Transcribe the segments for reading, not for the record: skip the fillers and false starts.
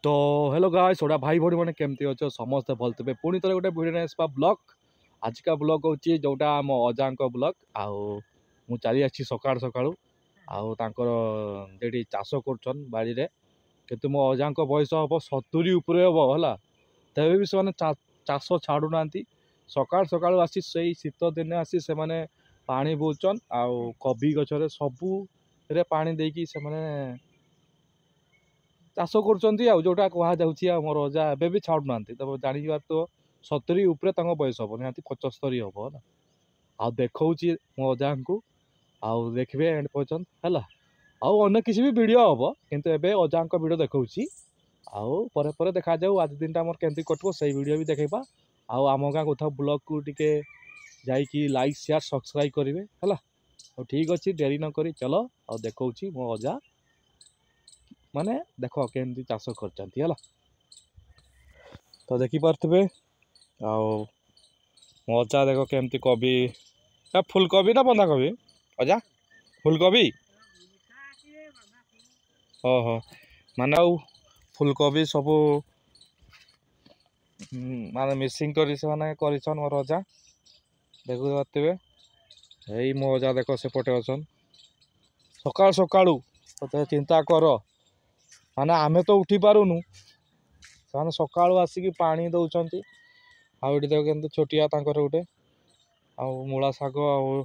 तो hello guys Voda भाई भौणी मैंने केमती अच्छे समस्ते भल थे पुणी थे गोटे भिडियो आसपा ब्लॉग आज का ब्लॉग हूँ जोटा आम अजा ब्लॉग आउ चली आसी सका सका आउे चाष कर बाड़ी में कितु मो अजा बयस हम 70 उपरे हम है तेज भी से चाष छाड़ू ना सका सका आसी से शीत दिन आसी से पानी बोचन आउ कबी गचरे सबू पानी देकी से चाष करोटा कहुच्छी मोर अजा एवं भी छाड़ू ना तब जान तो 70 उपरे बयस हम निहाती 75 हम है आ देखा मो अजा को आउ देखिए एंड पर्यटन है आउ अन्य किसी भी वीडियो हम किंतु एबे अजा वीडियो देखा आउ पर देखा जाऊ आज दिन मोर केमती कटो से वीडियो भी देखा आउ आम गाँ कथा ब्लॉग को टिके जाइकी लाइक शेयर सब्सक्राइब करेंगे है ठीक अच्छे डेरी नक चलो आ देखा मो अजा माने देख केमती चाष कर तो देखिपे आओ मो अजा देख केमती कबी फुलकोबी ना बंधा कोबी अजा फुलकोबी ओहो माने आउ फुलकोबी सब माने मिसिंग कर मोर अजा देखुवे यही मो अजा देख सेपटे अच्छन सका सकाळू चिंता कर माने आमे तो उठी पारुनु से सकाळू आसिक पानी दौरान आउ देख के छोटिया गोटे आउ मूला शाग आउ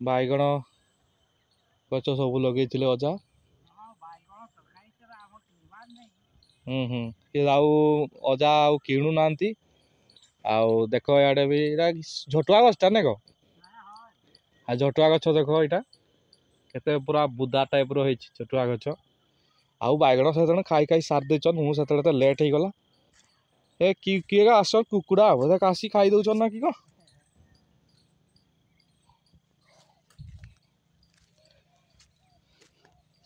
बैगण गच सब लगे अजा आउ अजा आउ किणु ना आउ देख इे भी झटुआ गछटा ना क झटुआ गछ देख यहाँ केते पूरा बुदा टाइप रो झटुआ गछ आउ बैगण से खाई खाई सारी देचन मुझे तो लेट हो गला ए किए आस कुकुड़ा बोधे आसी खाई दौन ना कि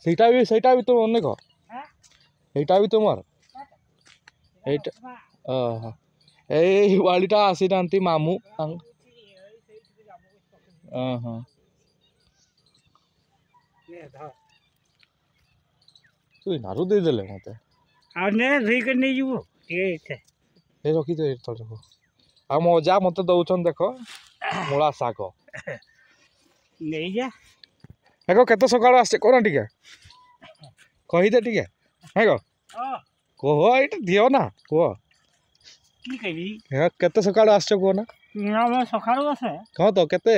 सेटा भी तुम अनेक এইটা भी তোমার এইটা এই বাড়িটা আসি নান্তি মামু তুই নাড়ু দিয়ে দেলে মতে এই রখি দে রখ আর মজা মতে দৌছন দেখ মূলা শাগ নেই যা দেখো কেতে সকাল আসছে কোন টিকে কহিদে টিকে হ্যাঁ গো कह ये दियो ना कह केते सकाळ आछो को ना मैं सकाळ आसे कह तो केते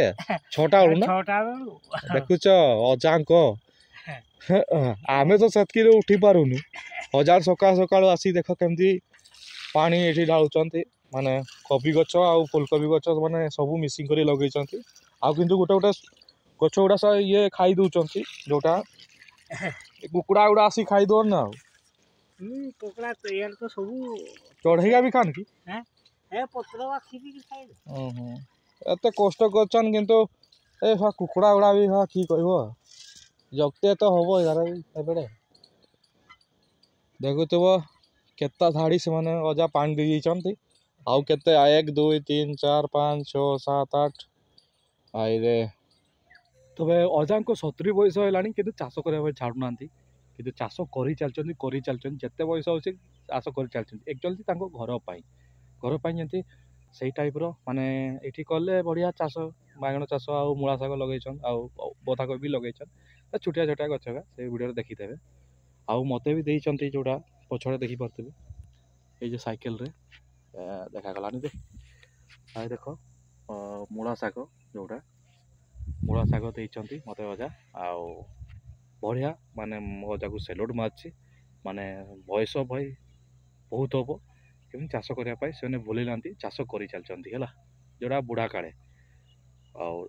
6टा बेलू ना 6टा बेलू देखुच अजा को आमे तो सेतकी रे उठी पारुनु हजार सकाळ सकाळ आसी देख केमती पानी एठी ढाळुचंती माने कबी गछ आ फुलकोबी गछ माने सब मिसिंग करी लगेचंती आ किंतु गोटे गोटे गछ गुडा सा ये खाई दउचंती जोटा कुकुड़ा गुडा आसी खाई दो ना कुकुड़ा तो यार तो सब चढ़ेगा भी खान की है पत्र बाखी खाए एते कष्ट करछन किंतु ए हा कुकुड़ा गुडा भी हा की कहबो जगते तो हबो यार एबेडे देखुतबो केता धाड़ी से माने अजा पानी दे जाइछंती आउ केते 1 2 3 4 5 6 7 8 आई रे तबे अजा को 70 बयस होलानी किंतु चाष करबा छाडू नांती कि चाष कर चलते जिते बयस हो चाष कर चलते एक्चुअली घर जमी से टाइप माने ये कले बढ़िया चाष बैगण चाष आउ मूला शाग लगे आउ बंधाकोबी भी लगे छोटिया छोटिया गछ से वीडियो देखिथे आउ मत भी देते जोड़ा पछड़े देखी पारे ये साइकेल रे देखागलानी दे आई देख मूला शाग जोड़ा मूला शाग देते मत अजा आउ बढ़िया माने मो अजा को सेल्यूट मार्ची माने बयस भाई बहुत हम केमी चाष करने से भूल ना चाष कर चलती है जोड़ा बुढ़ा काले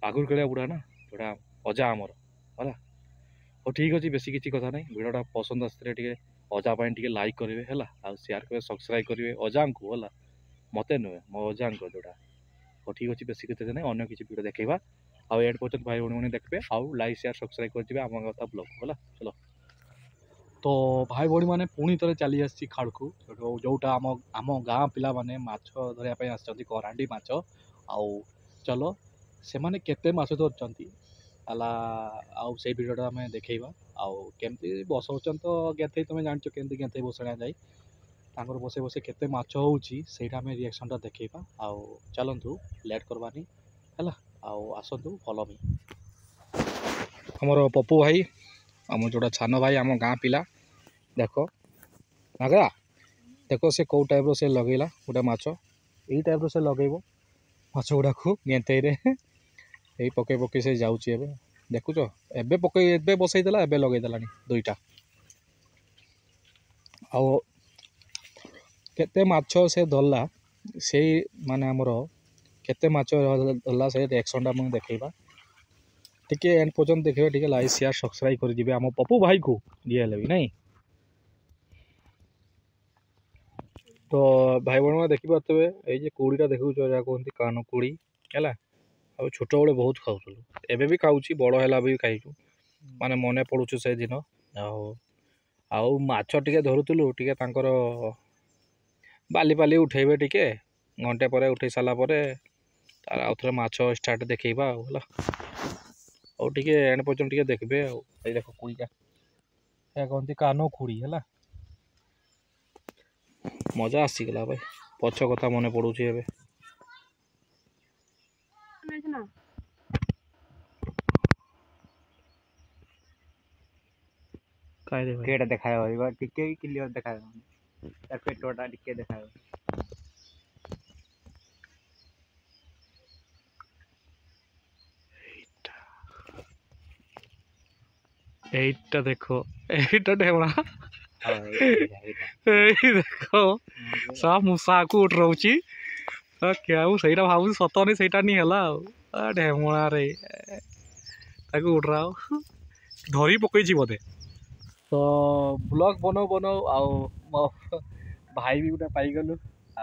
आगुरी कालिया बुढ़ा ना जोड़ा अजा आमर है हो ठीक अच्छे बेसी किसी कथा नहीं वीडियोटा पसंद आसते अजा टे लाइक करेंगे है शेयर करेंगे सब्सक्राइब करेंगे अजा को है मत नुहे मो अजा जोड़ा हो ठीक अच्छे बेसी किसी नहीं अन्य किसी वीडियो देखा आउ एंड पर्यटन भाई भाई देखते आउ लाइक शेयर सब्सक्राइब कर आम कथा ब्लॉग है चलो तो भाई भाई मैंने पुणी थे चली आसी खाड़ को जोटा आम गाँ पिला माने माछ धरिया करांडी माछ आउ चलो से माने केते माछ धरचंती ହେଲା ଆଉ ସେଇ ଭିଡ଼ିଓଟା ଆମେ ଦେଖେଇବା ଆଉ କେମିତି ବସଉଛନ୍ତି ତ ଗେଥେଇ ତୁମେ ଜାଣିଛ କେମିତି ଗେଥେଇ ବସଣା ଯାଇ ତାଙ୍କର ବସେଇ ବସେଇ କେତେ ମାଛ ହେଉଛି ସେଇଟା ଆମେ ରିଆକ୍ସନ୍ଟା ଦେଖେଇବା ଆଉ ଚାଲନ୍ତୁ ଲେଟ୍ କରବାନି ହେଲା ଆଉ ଆସନ୍ତୁ ଭଲ ବି ଆମର ପପୁ ଭାଇ ଆମ ଯେଉଁଟା ସାନ ଭାଇ ଆମ ଗାଁ ପିଲା ଦେଖ ନାଗରା ଦେଖ ସେ କେଉଁ ଟାଇପ୍ର ସେ ଲଗେଇଲା ଗୋଟେ ମାଛ ଏଇ ଟାଇପ୍ର ସେ ଲଗେଇବ ମାଛ ଗୁଡ଼ାକୁ ଗେଥେଇରେ ଏଇ ପକେଇ ପକେଇ ସେ ଯାଉଛି ଏବେ ଦେଖୁଛ ଏବେ ବସେଇ ଦେଲା ଏବେ ଲଗେଇ ଦେଲାଣି ଦୁଇଟା ଆଉ କେତେ ମାଛ ସେ ଧରିଲା ସେଇ ମାନେ ଆମର କେତେ ମାଛ ଧରିଲା ସେ ରିଆକ୍ସନ୍ଟା ମୁଁ ଦେଖେଇବା ଟିକେ ଏଣ୍ଡ ପର୍ଯ୍ୟନ୍ତ ଦେଖିବେ ଟିକେ ଲାଇକ୍ ସେୟାର ସବସ୍କ୍ରାଇବ୍ କରିଯିବେ ଆମ ପପୁ ଭାଇକୁ ଯିଏ ହେଲେ ବି ନାଇଁ ତ ଭାଇ ଭଉଣୀମାନେ ଦେଖିପାରୁଥିବେ ଏଇ ଯେ କୋଡ଼ିଟା ଦେଖୁଛ ଯାହା କୁହନ୍ତି କାନ କୋଡ଼ି ହେଲା ଆଉ ଛୋଟବେଳେ ବହୁତ ଖାଉଥିଲୁ ଏବେ ବି ଖାଉଛି ବଡ଼ ହେଲା ବି ଖାଇଛୁ ମାନେ ମନେ ପଡ଼ୁଛୁ ସେଦିନ ଆଉ ମାଛ ଟିକେ ଧରୁଥିଲୁ ଟିକେ ତାଙ୍କର ବାଲି ବାଲି ଉଠେଇବେ ଟିକେ ଘଣ୍ଟେ ପରେ ଉଠେଇ ସାରିଲା ପରେ ତାର ଆଉ ଥରେ ମାଛ ଷ୍ଟାର୍ଟ ଦେଖେଇବା ଆଉ ହେଲା ଆଉ ଟିକେ ଏଣ୍ଡ ପର୍ଯ୍ୟନ୍ତ ଟିକେ ଦେଖିବେ ଆଉ ଏଇ ଦେଖ କୋଡ଼ିଟା ଏହା କହନ୍ତି କାନ କୋଡ଼ି ହେଲା ମଜା ଆସିଗଲା ଭାଇ ପଛ କଥା ମନେ ପଡ଼ୁଛି ଏବେ କେଟା ଦେଖାଯିବ ଟିକେ ବି କ୍ଲିୟର ଦେଖାଯିବନି ତା ପେଟଟା ଟିକେ ଦେଖାଯିବ এইটা দেখো এইটা ढेवड़ा ଏଇ ଦେଖ ସା ମୂଷାକୁ ଉଠ ରହୁଛି क्या ସେଇଟା ଭାବୁଛି ସତନି ସେଇଟା ନି ହେଲା ଆଉ ଢେମଣାରେ ତାକୁ ଉଠରା ଧରି ପକେଇଛି ବୋଧେ ତ ବ୍ଲଗ ବନଉ ବନଉ ଆଉ ମୋ ଭାଇ ବି ଗୋଟେ ପାଇଗଲୁ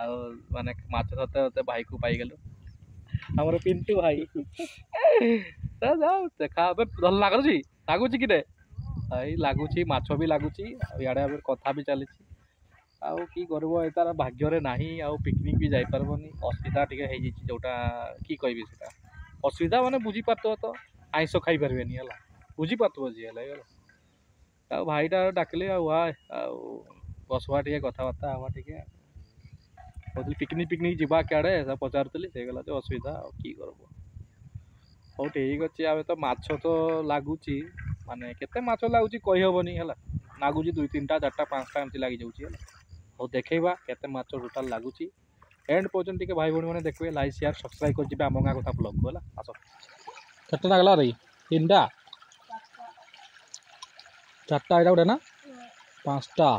ଆଉ ମାନେ ମାଛ ଧରତେ ଧରତେ ଭାଇକୁ ପାଇଗଲୁ ଆମର ପିଣ୍ଟୁ ଭାଇ ଯାଉ ଦେଖା ଏବେ ଭଲ ଲାଗୁଛି କିରେ ଏଇ ଲାଗୁଛି ମାଛ ବି ଲାଗୁଛି ଆଉ ଇଆଡ଼େ ଏବେ କଥା ବି ଚାଲିଛି ଆଉ କି କରିବ ଏ ତାର ଭାଗ୍ୟରେ ନାହିଁ ଆଉ ପିକନିକ୍ ବି ଯାଇପାରିବନି ଅସୁବିଧା ଟିକେ ହେଇଯାଇଛି ଯେଉଁଟା କି କହିବି ସେଇଟା ଅସୁବିଧା ମାନେ ବୁଝିପାରୁଥିବ ତ ଆଇଁଷ ଖାଇପାରିବେନି ହେଲା ବୁଝିପାରୁଥିବ ଯିଏ ହେଲା ହେଇଗଲା ଆଉ ଭାଇଟା ଡାକିଲେ ଆଉ ଆଉ ବସବା ଟିକେ କଥାବାର୍ତ୍ତା ହେବା ଟିକେ କହୁଥିଲି ପିକନିକ୍ ଯିବା କୁଆଡ଼େ ପଚାରୁଥିଲି ସେଇଗଲା ଯେ ଅସୁବିଧା ଆଉ କି କରିବ ହଉ ଠିକ୍ ଅଛି ଆମେ ତ ମାଛ ତ ଲାଗୁଛି ମାନେ କେତେ ମାଛ ଲାଗୁଛି କହିହେବନି ହେଲା ଲାଗୁଛି 2 3ଟା 4ଟା 5ଟା ଏମିତି ଲାଗିଯାଉଛି ହେଲା ହଉ ଦେଖେଇବା କେତେ ମାଛ ଟୋଟାଲ ଲାଗୁଛି ଏଣ୍ଡ ପର୍ଯ୍ୟନ୍ତ ଟିକେ ଭାଇ ଭଉଣୀମାନେ ଦେଖିବେ ଲାଇକ୍ ସେୟାର ସବସ୍କ୍ରାଇବ୍ କରିଯିବେ ଆମ ଗାଁ କଥା ବ୍ଲଗ୍କୁ ହେଲା ଆସ କେତେ ଲାଗଲା ରେ 3ଟା 4ଟା ଏଇଟା ଗୋଟେ ନା 5ଟା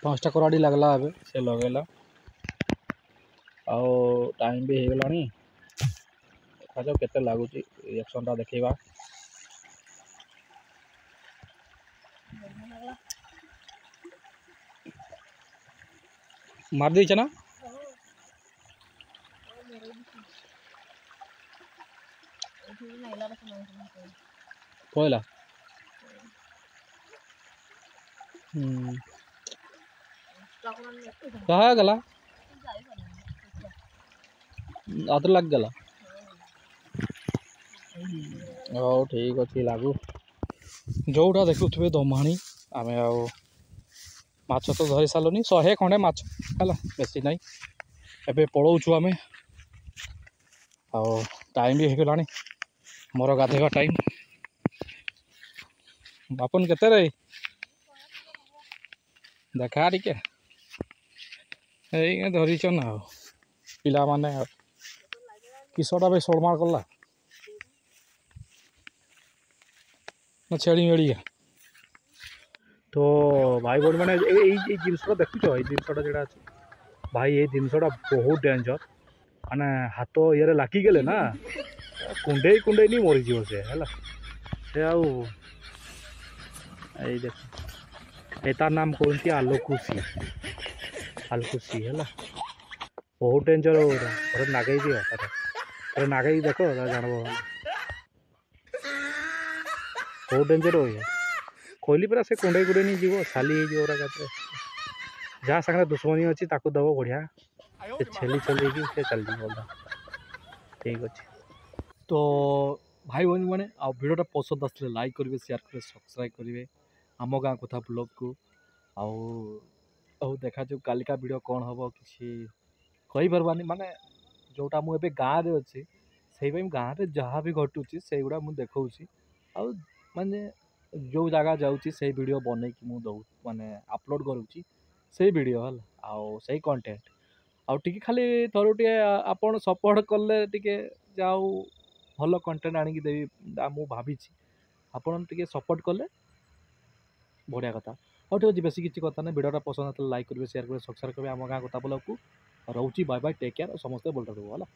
5ଟା କରାଡ଼ି ଲାଗଲା ଏବେ ସେ ଲଗେଇଲା ଆଉ ଟାଇମ୍ ବି ହେଇଗଲାଣି ଦେଖାଯାଉ କେତେ ଲାଗୁଛି ରିଆକ୍ସନ୍ଟା ଦେଖେଇବା ମାରି ଦେଇଛେ ନା ପଳେଇଲା कहा गला आदर लग गला ହଉ ଠିକ୍ ଅଛି ଲାଗୁ ଯେଉଁଟା ଦେଖୁଥିବେ ଦମାଣି ଆମେ ଆଉ ମାଛ ତ ଧରି ସାରିଲୁନି 100 ଖଣ୍ଡେ ମାଛ ହେଲା ବେଶୀ ନାହିଁ ଏବେ ପଳଉଛୁ ଆମେ ଆଉ ଟାଇମ୍ ବି ହେଇଗଲାଣି ମୋର ଗାଧୋଇବା ଟାଇମ୍ ବାପନ କେତେରେ ଦେଖା ଟିକେ ଏଇ ଧରିଛନ୍ ଆଉ ପିଲାମାନେ କିସଟା ବି ସୋଳମାଳ କଲା ଛେଳି ମେଳିଆ ତ ଭାଇ ଭଉଣୀ ମାନେ ଏଇ ଜିନିଷଟା ଦେଖୁଛ ଏଇ ଜିନିଷଟା ଯେଟା ଅଛି ଭାଇ ଏଇ ଜିନିଷଟା ବହୁତ ଡେଞ୍ଜର ମାନେ ହାତ ଇଏରେ ଲାଗିଗଲେ ନା କୁଣ୍ଡେଇ ନି ମରିଯିବ ସେ ହେଲା ସେ ଆଉ ଏଇ ଦେଖ ଏ ତାର ନାମ କହନ୍ତି ଆଲୋକୁସି ହେଲା ବହୁତ ଡେଞ୍ଜର ଥରେ ନାଗେଇ ଦିଅ ଥରେ ନାଗେଇ ଦେଖ ଜାଣବ ବହୁତ ଡେଞ୍ଜର ହୁଏ କହିଲି ପରା ସେ କୁଣ୍ଡେଇ ନେଇ ଯିବ ସାଲି ହେଇଯିବ ଓରା ଗାତରେ जहाँ सागर दुश्मनी अच्छी ताकू दब बढ़िया छेली छेली की से चल जाए ठीक अच्छे। तो भाई बहन मैंने भिडटा पसंद आसले लाइक करेंगे शेयर करेंगे सब्सक्राइब करेंगे आम गाँ कथा ब्लॉग को आउ देखा जो कालिका वीडियो कौन हम कि कही पार्बानी माने जोटा मुझे गाँव में अच्छे से गाँव में जहाँ भी घटुची से गुड़ा मुझे देखी आउ माने जो जगह जाऊँगी से वीडियो बन कि दौ माने अपलोड करुँची से वीडियो है आउ से कंटेंट आउ टिके खाली थोड़े आपन सपोर्ट कले टिके जाऊ भल कंटेंट आनिक देवी मुझे भावी आपन टिके सपोर्ट कले बढ़िया कथा हाँ ठीक अच्छे बेस किसी कथा ना वीडियो पसंद आता लाइक करेंगे शेयर करेंगे सब्सक्राइब करेंगे आम गाँ कथा ब्लॉग को रोची बाय बाय टेक केयर समस्त बोलता है।